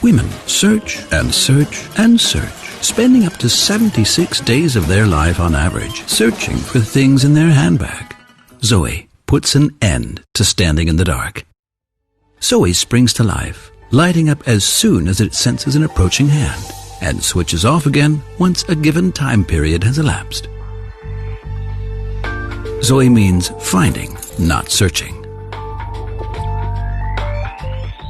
Women search and search and search, spending up to 76 days of their life on average searching for things in their handbag. Zoe puts an end to standing in the dark. Zoe springs to life, lighting up as soon as it senses an approaching hand, and switches off again once a given time period has elapsed. Zoe means finding, not searching.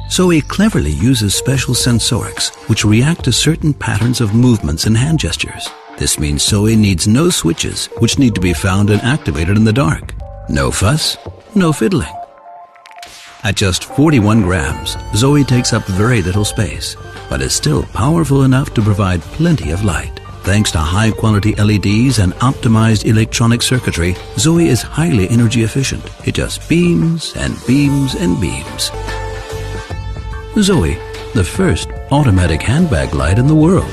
Zoe cleverly uses special sensorics which react to certain patterns of movements and hand gestures. This means Zoe needs no switches which need to be found and activated in the dark. No fuss, no fiddling. At just 41 grams, Zoe takes up very little space, but is still powerful enough to provide plenty of light. Thanks to high-quality LEDs and optimized electronic circuitry, Zoe is highly energy efficient. It just beams and beams and beams. Zoe, the first automatic handbag light in the world.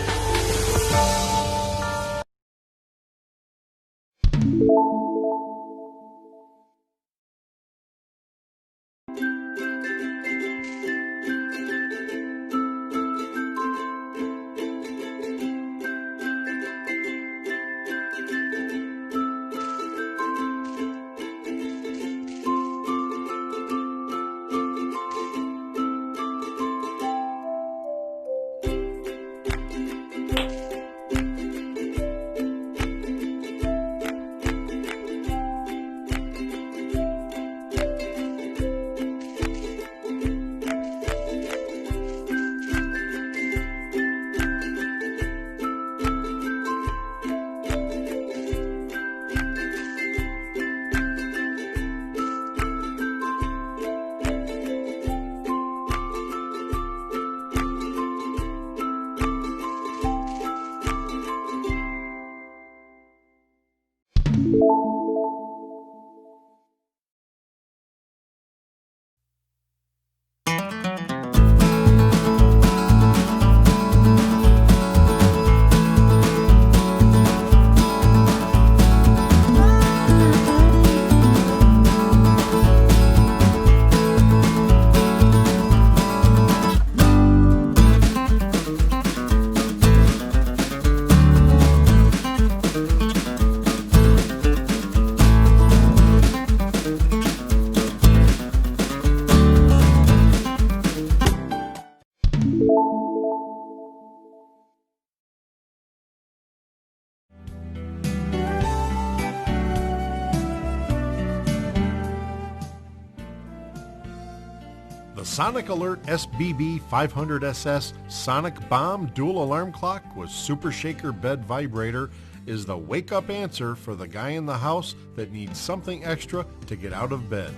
The Sonic Alert SBB 500SS Sonic Bomb Dual Alarm Clock with Super Shaker Bed Vibrator is the wake-up answer for the guy in the house that needs something extra to get out of bed.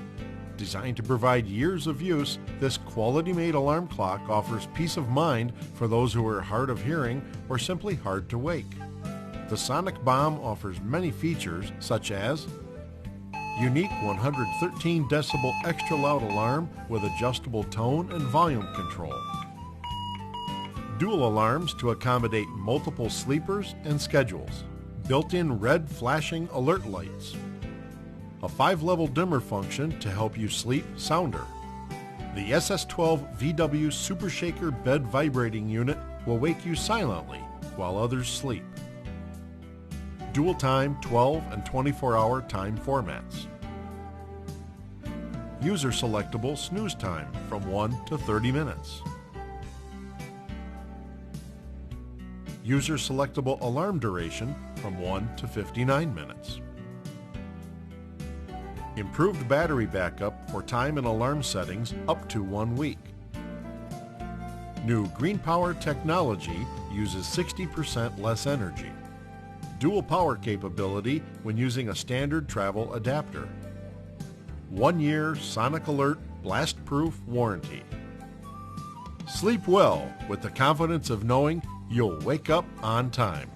Designed to provide years of use, this quality-made alarm clock offers peace of mind for those who are hard of hearing or simply hard to wake. The Sonic Bomb offers many features such as unique 113 decibel extra loud alarm with adjustable tone and volume control. Dual alarms to accommodate multiple sleepers and schedules. Built-in red flashing alert lights. A 5-level dimmer function to help you sleep sounder. The SS12 VW Super Shaker Bed Vibrating Unit will wake you silently while others sleep. Dual time 12 and 24-hour time formats. User selectable snooze time from 1 to 30 minutes. User selectable alarm duration from 1 to 59 minutes. Improved battery backup for time and alarm settings up to 1 week. New Green Power technology uses 60% less energy. Dual power capability when using a standard travel adapter. 1-year Sonic Alert blast-proof warranty. Sleep well with the confidence of knowing you'll wake up on time.